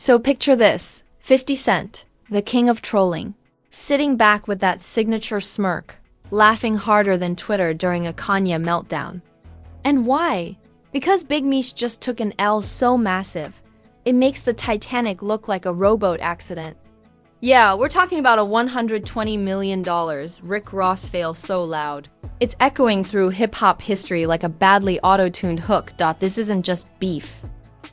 So picture this, 50 Cent, the king of trolling, sitting back with that signature smirk, laughing harder than Twitter during a Kanye meltdown. And why? Because Big Meech just took an L so massive, it makes the Titanic look like a rowboat accident. Yeah, we're talking about a $120 million Rick Ross fail so loud. It's echoing through hip-hop history like a badly auto-tuned hook. This isn't just beef.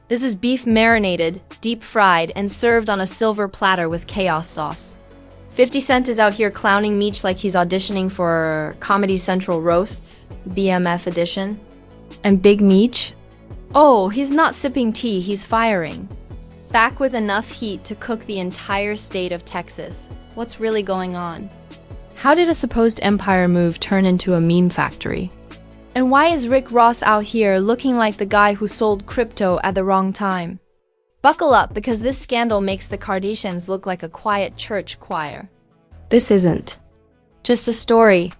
This is beef marinated, deep-fried, and served on a silver platter with chaos sauce. 50 Cent is out here clowning Meech like he's auditioning for Comedy Central Roasts, BMF edition. And Big Meech? Oh, he's not sipping tea, he's firing. Back with enough heat to cook the entire state of Texas. What's really going on? How did a supposed empire move turn into a meme factory? And why is Rick Ross out here looking like the guy who sold crypto at the wrong time? Buckle up, because this scandal makes the Kardashians look like a quiet church choir. This isn't just a story.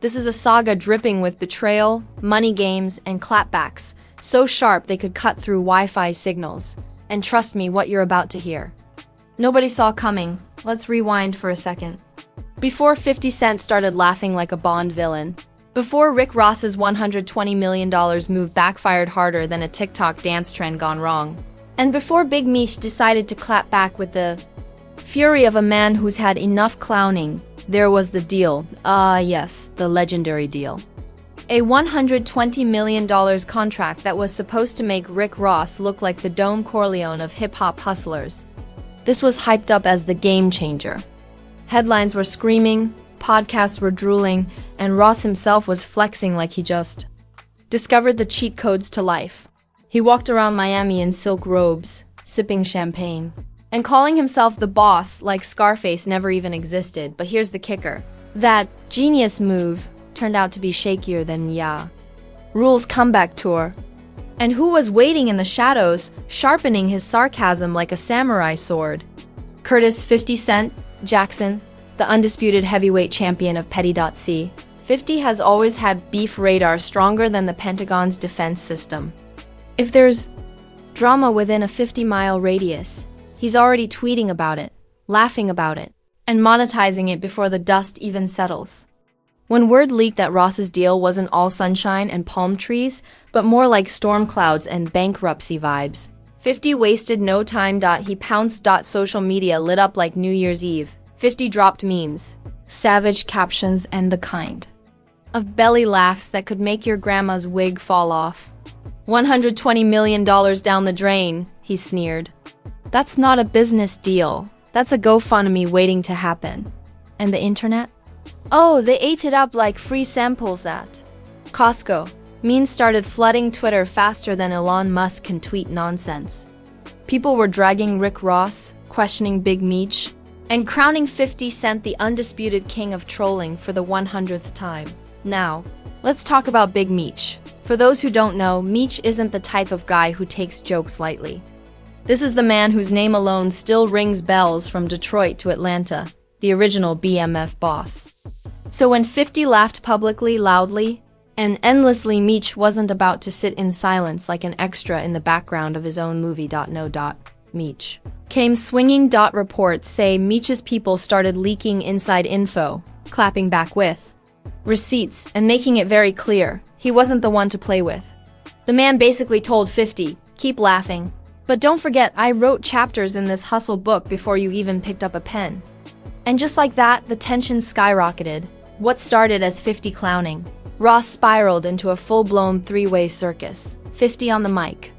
This is a saga dripping with betrayal, money games, and clapbacks, so sharp they could cut through Wi-Fi signals. And trust me, what you're about to hear, nobody saw coming. Let's rewind for a second. Before 50 Cent started laughing like a Bond villain, before Rick Ross's $120 million move backfired harder than a TikTok dance trend gone wrong, and before Big Meech decided to clap back with the fury of a man who's had enough clowning, there was the deal. Yes, the legendary deal. A $120 million contract that was supposed to make Rick Ross look like the Don Corleone of hip-hop hustlers. This was hyped up as the game changer. Headlines were screaming, podcasts were drooling, and Ross himself was flexing like he just discovered the cheat codes to life. He walked around Miami in silk robes, sipping champagne, and calling himself the boss like Scarface never even existed. But here's the kicker. That genius move turned out to be shakier than Rule's comeback tour. And who was waiting in the shadows, sharpening his sarcasm like a samurai sword? Curtis 50 Cent Jackson, the undisputed heavyweight champion of Petty.C. 50 has always had beef radar stronger than the Pentagon's defense system. If there's drama within a 50-mile radius, he's already tweeting about it, laughing about it, and monetizing it before the dust even settles. When word leaked that Ross's deal wasn't all sunshine and palm trees, but more like storm clouds and bankruptcy vibes, 50 wasted no time. He pounced. Social media lit up like New Year's Eve. 50 dropped memes, savage captions, and the kind of belly laughs that could make your grandma's wig fall off. $120 million down the drain, he sneered. That's not a business deal. That's a GoFundMe waiting to happen. And the internet? Oh, they ate it up like free samples at Costco. Memes started flooding Twitter faster than Elon Musk can tweet nonsense. People were dragging Rick Ross, questioning Big Meech, and crowning 50 Cent the undisputed king of trolling for the 100th time. Now, let's talk about Big Meech. For those who don't know, Meech isn't the type of guy who takes jokes lightly. This is the man whose name alone still rings bells from Detroit to Atlanta, the original BMF boss. So when 50 laughed publicly, loudly, and endlessly, Meech wasn't about to sit in silence like an extra in the background of his own movie. Meech came swinging. Reports say Meech's people started leaking inside info, clapping back with receipts, and making it very clear he wasn't the one to play with. The man basically told 50, keep laughing. But don't forget, I wrote chapters in this hustle book before you even picked up a pen. And just like that, the tension skyrocketed. What started as 50 clowning, Ross spiraled into a full-blown three-way circus. 50 on the mic,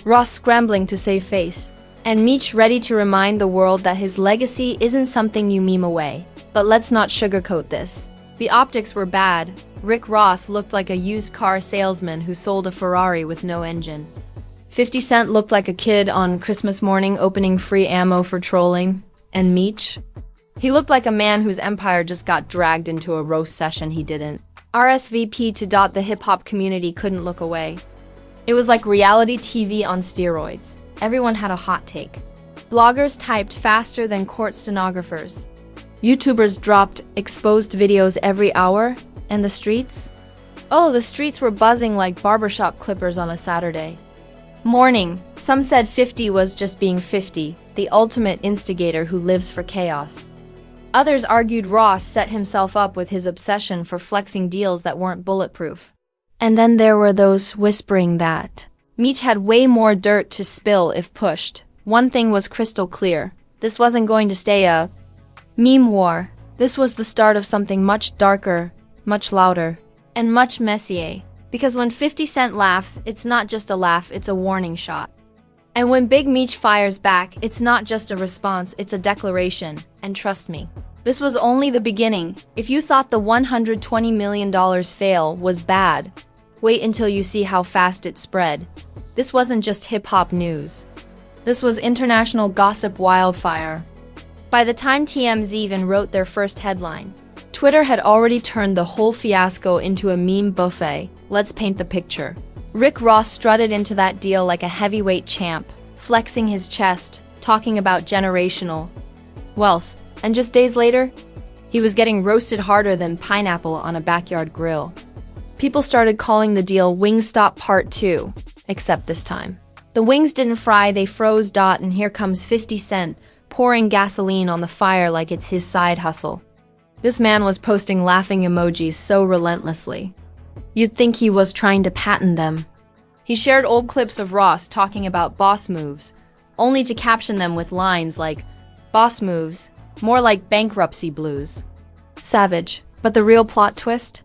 Ross scrambling to save face, and Meech ready to remind the world that his legacy isn't something you meme away. But let's not sugarcoat this. The optics were bad. Rick Ross looked like a used car salesman who sold a Ferrari with no engine. 50 Cent looked like a kid on Christmas morning opening free ammo for trolling. And Meech? He looked like a man whose empire just got dragged into a roast session he didn't RSVP to. The hip-hop community couldn't look away. It was like reality TV on steroids. Everyone had a hot take. Bloggers typed faster than court stenographers. YouTubers dropped exposed videos every hour. And the streets? Oh, the streets were buzzing like barbershop clippers on a Saturday. Mourning. Some said 50 was just being 50, the ultimate instigator who lives for chaos. Others argued Ross set himself up with his obsession for flexing deals that weren't bulletproof. And then there were those whispering that Meech had way more dirt to spill if pushed. One thing was crystal clear. This wasn't going to stay a meme war. This was the start of something much darker, much louder, and much messier. Because when 50 Cent laughs, it's not just a laugh, it's a warning shot. And when Big Meech fires back, it's not just a response, it's a declaration. And trust me, this was only the beginning. If you thought the $120 million fail was bad, wait until you see how fast it spread. This wasn't just hip-hop news. This was international gossip wildfire. By the time TMZ even wrote their first headline, Twitter had already turned the whole fiasco into a meme buffet. Let's paint the picture. Rick Ross strutted into that deal like a heavyweight champ, flexing his chest, talking about generational wealth. And just days later, he was getting roasted harder than pineapple on a backyard grill. People started calling the deal Wingstop Part 2, except this time. The wings didn't fry, they froze. And here comes 50 Cent, pouring gasoline on the fire like it's his side hustle. This man was posting laughing emojis so relentlessly. You'd think he was trying to patent them. He shared old clips of Ross talking about boss moves, only to caption them with lines like, "Boss moves, more like bankruptcy blues." Savage. But the real plot twist?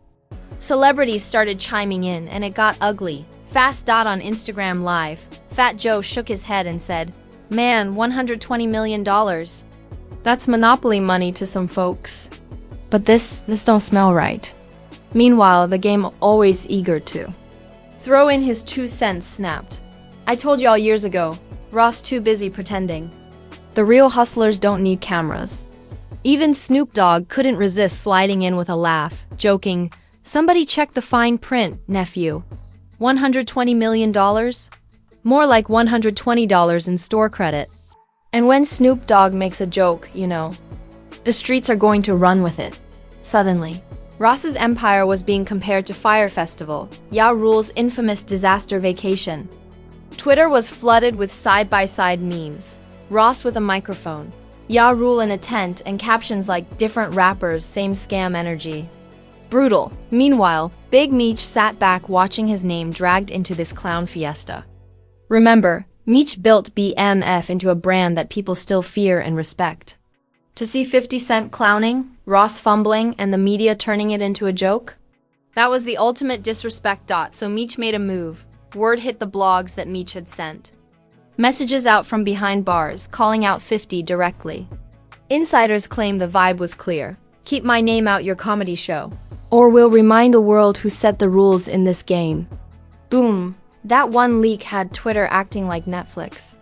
Celebrities started chiming in and it got ugly. Fast. On Instagram Live, Fat Joe shook his head and said, "Man, $120 million. That's monopoly money to some folks. But this don't smell right." Meanwhile, the game always eager to throw in his 2 cents snapped. "I told y'all years ago, Ross too busy pretending. The real hustlers don't need cameras." Even Snoop Dogg couldn't resist sliding in with a laugh, joking, "Somebody check the fine print, nephew. $120 million? More like $120 in store credit." And when Snoop Dogg makes a joke, the streets are going to run with it. Suddenly, Ross's empire was being compared to Fyre Festival, Ja Rule's infamous disaster vacation. Twitter was flooded with side-by-side memes. Ross with a microphone, Ja Rule in a tent, and captions like "different rappers, same scam energy." Brutal. Meanwhile, Big Meech sat back watching his name dragged into this clown fiesta. Remember, Meech built BMF into a brand that people still fear and respect. To see 50 Cent clowning, Ross fumbling, and the media turning it into a joke? That was the ultimate disrespect. So Meech made a move. Word hit the blogs that Meech had sent messages out from behind bars, calling out 50 directly. Insiders claim the vibe was clear. "Keep my name out your comedy show, or we'll remind the world who set the rules in this game." Boom. That one leak had Twitter acting like Netflix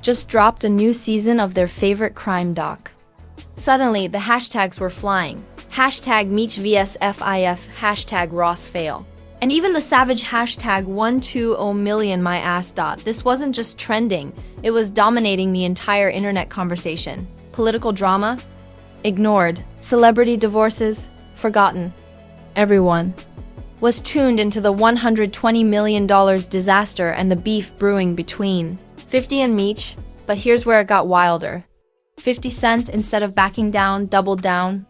just dropped a new season of their favorite crime doc. Suddenly, the hashtags were flying. Hashtag Meech vs FIF, hashtag Ross fail. And even the savage hashtag 120M my ass. This wasn't just trending, it was dominating the entire internet conversation. Political drama? Ignored. Celebrity divorces? Forgotten. Everyone was tuned into the $120 million disaster and the beef brewing between 50 and Meech. But here's where it got wilder. 50 Cent, instead of backing down, doubled down.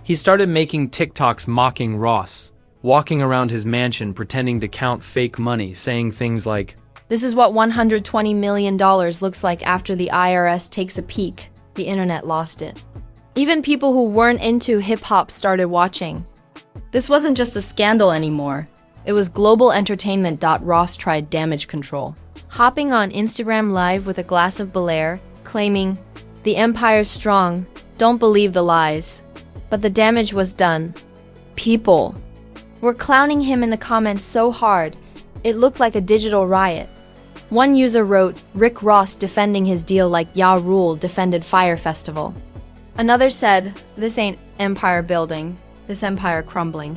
He started making TikToks mocking Ross, walking around his mansion pretending to count fake money, saying things like, "This is what $120 million looks like after the IRS takes a peek." The internet lost it. Even people who weren't into hip-hop started watching. This wasn't just a scandal anymore. It was global entertainment. Ross tried damage control, hopping on Instagram Live with a glass of Belaire, claiming, "The empire's strong, don't believe the lies." But the damage was done. People were clowning him in the comments so hard, it looked like a digital riot. One user wrote, "Rick Ross defending his deal like Ja Rule defended Fyre Festival." Another said, "This ain't empire building, this empire crumbling."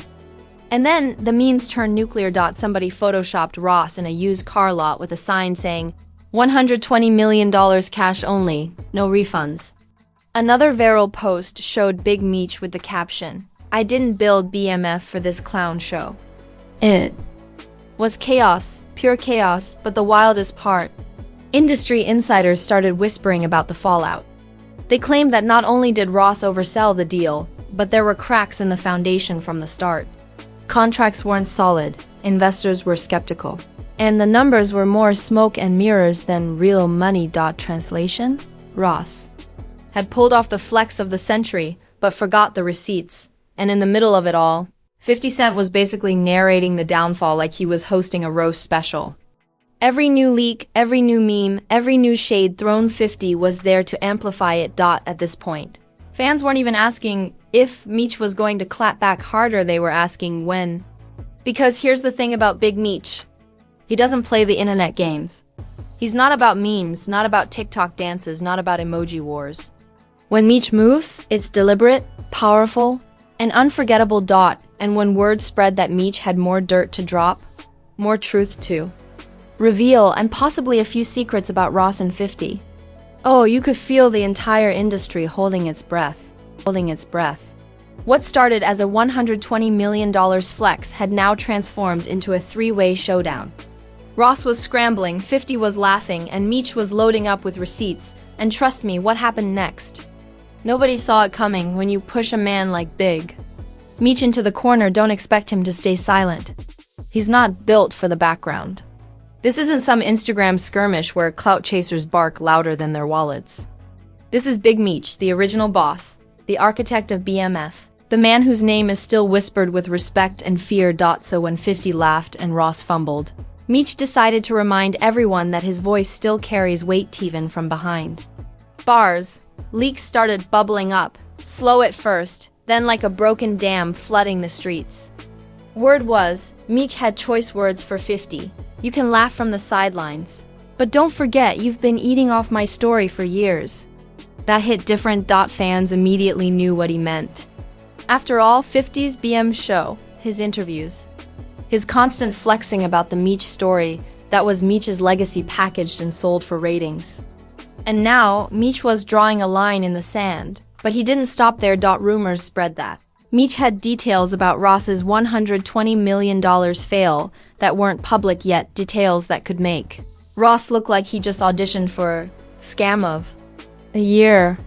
And then the memes turned nuclear. Somebody photoshopped Ross in a used car lot with a sign saying, $120 million cash only, no refunds. Another viral post showed Big Meech with the caption, "I didn't build BMF for this clown show." It was chaos. pure chaos, but the wildest part. Industry insiders started whispering about the fallout. They claimed that not only did Ross oversell the deal, but there were cracks in the foundation from the start. Contracts weren't solid, investors were skeptical, and the numbers were more smoke and mirrors than real money. Translation? Ross had pulled off the flex of the century, but forgot the receipts. And in the middle of it all, 50 Cent was basically narrating the downfall like he was hosting a roast special. Every new leak, every new meme, every new shade thrown 50 was there to amplify it. At this point, fans weren't even asking if Meech was going to clap back harder, they were asking when. Because here's the thing about Big Meech. He doesn't play the internet games. He's not about memes, not about TikTok dances, not about emoji wars. When Meech moves, it's deliberate, powerful, and unforgettable. And when word spread that Meech had more dirt to drop, more truth to reveal, and possibly a few secrets about Ross and 50. Oh, you could feel the entire industry holding its breath. What started as a $120 million flex had now transformed into a three-way showdown. Ross was scrambling, 50 was laughing, and Meech was loading up with receipts. And trust me, what happened next? Nobody saw it coming. When you push a man like Big Meech into the corner, don't expect him to stay silent. He's not built for the background. This isn't some Instagram skirmish where clout chasers bark louder than their wallets. This is Big Meech, the original boss, the architect of BMF, the man whose name is still whispered with respect and fear. So when 50 laughed and Ross fumbled, Meech decided to remind everyone that his voice still carries weight even from behind bars. Leaks started bubbling up, slow at first, then like a broken dam flooding the streets. Word was, Meech had choice words for 50. You can laugh from the sidelines, but don't forget you've been eating off my story for years. That hit different. Fans immediately knew what he meant. After all, 50's BM show, his interviews, his constant flexing about the Meech story, that was Meech's legacy packaged and sold for ratings. And now, Meech was drawing a line in the sand, but he didn't stop there. Rumors spread that Meech had details about Ross's $120 million fail that weren't public yet, details that could make Ross look like he just auditioned for scam of a year.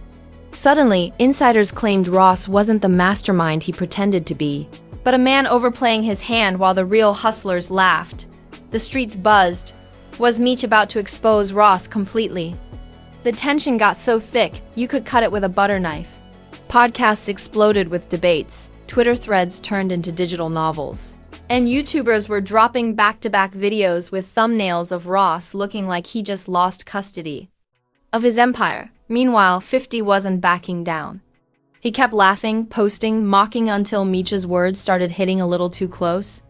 Suddenly, insiders claimed Ross wasn't the mastermind he pretended to be, but a man overplaying his hand while the real hustlers laughed. The streets buzzed. Was Meech about to expose Ross completely? The tension got so thick, you could cut it with a butter knife. Podcasts exploded with debates, Twitter threads turned into digital novels, and YouTubers were dropping back-to-back videos with thumbnails of Ross looking like he just lost custody of his empire. Meanwhile, 50 wasn't backing down. He kept laughing, posting, mocking until Meech's words started hitting a little too close.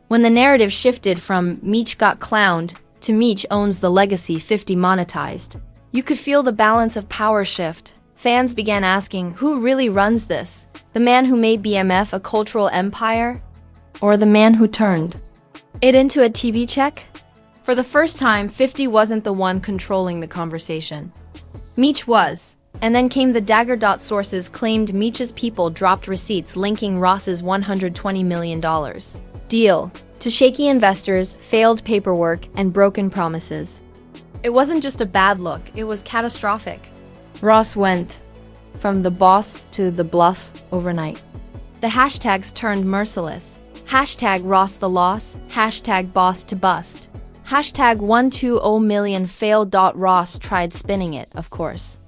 When the narrative shifted from Meech got clowned to Meech owns the legacy 50 monetized, you could feel the balance of power shift. Fans began asking, who really runs this? The man who made BMF a cultural empire? Or the man who turned it into a TV check? For the first time, 50 wasn't the one controlling the conversation. Meech was. And then came the dagger. Sources claimed Meech's people dropped receipts linking Ross's $120 million deal to shaky investors, failed paperwork, and broken promises. It wasn't just a bad look, it was catastrophic. Ross went from the boss to the bluff overnight. The hashtags turned merciless. Hashtag Ross the loss, hashtag boss to bust. Hashtag 120 million failed. Ross tried spinning it, of course.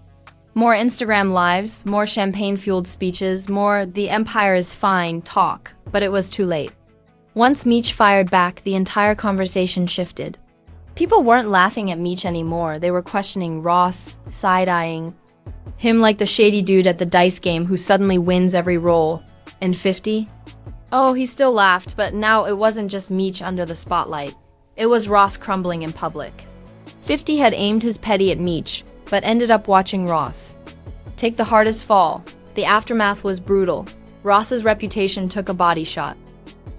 More Instagram lives, more champagne-fueled speeches, more the empire is fine talk, but it was too late. Once Meech fired back, the entire conversation shifted. People weren't laughing at Meech anymore, they were questioning Ross, side-eyeing him like the shady dude at the dice game who suddenly wins every roll. And 50? Oh, he still laughed, but now it wasn't just Meech under the spotlight. It was Ross crumbling in public. 50 had aimed his petty at Meech, but ended up watching Ross take the hardest fall. The aftermath was brutal. Ross's reputation took a body shot.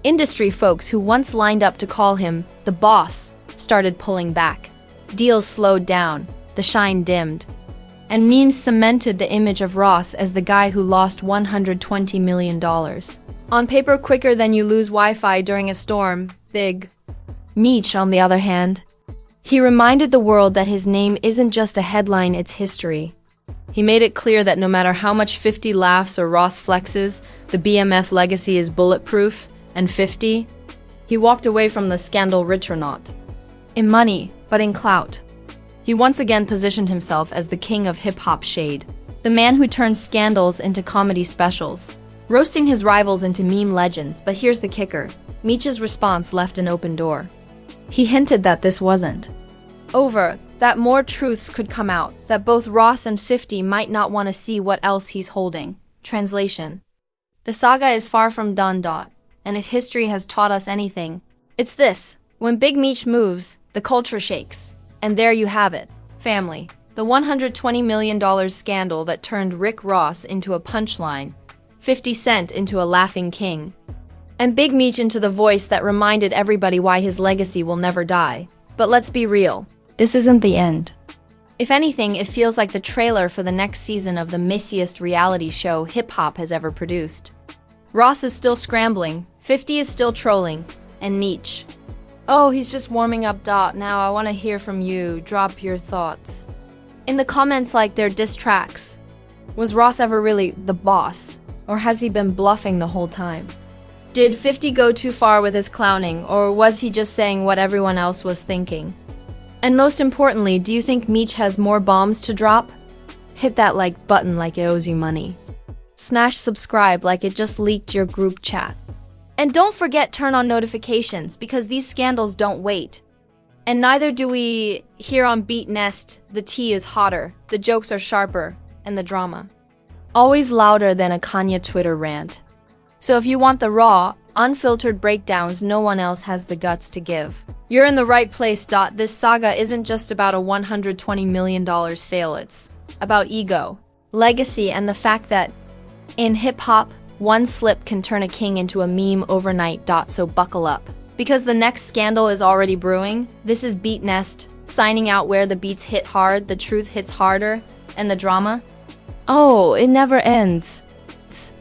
Industry folks who once lined up to call him the boss started pulling back. Deals slowed down, the shine dimmed, and memes cemented the image of Ross as the guy who lost $120 million. On paper, quicker than you lose Wi-Fi during a storm, Big Meech, on the other hand, he reminded the world that his name isn't just a headline, it's history. He made it clear that no matter how much 50 laughs or Ross flexes, the BMF legacy is bulletproof, and 50, he walked away from the scandal rich or not. In money, but in clout. He once again positioned himself as the king of hip-hop shade, the man who turned scandals into comedy specials, roasting his rivals into meme legends. But here's the kicker. Meech's response left an open door. He hinted that this wasn't over, that more truths could come out, that both Ross and 50 might not want to see what else he's holding. Translation. The saga is far from done. And if history has taught us anything, it's this. When Big Meech moves, the culture shakes. And there you have it, family. The $120 million scandal that turned Rick Ross into a punchline, 50 Cent into a laughing king, and Big Meech into the voice that reminded everybody why his legacy will never die. But let's be real, this isn't the end. If anything, it feels like the trailer for the next season of the messiest reality show hip-hop has ever produced. Ross is still scrambling, 50 is still trolling, and Meech, oh, he's just warming up. Now I want to hear from you. Drop your thoughts in the comments like they're diss tracks. Was Ross ever really the boss? Or has he been bluffing the whole time? Did 50 go too far with his clowning, or was he just saying what everyone else was thinking? And most importantly, do you think Meech has more bombs to drop? Hit that like button like it owes you money. Smash subscribe like it just leaked your group chat. And don't forget turn on notifications, because these scandals don't wait. And neither do we here on Beat Nest. The tea is hotter, the jokes are sharper, and the drama always louder than a Kanye Twitter rant. So if you want the raw, unfiltered breakdowns no one else has the guts to give, you're in the right place. This saga isn't just about a $120 million fail, it's about ego, legacy, and the fact that in hip-hop, one slip can turn a king into a meme overnight. So buckle up, because the next scandal is already brewing. This is Beat Nest, signing out where the beats hit hard, the truth hits harder, and the drama, oh, it never ends.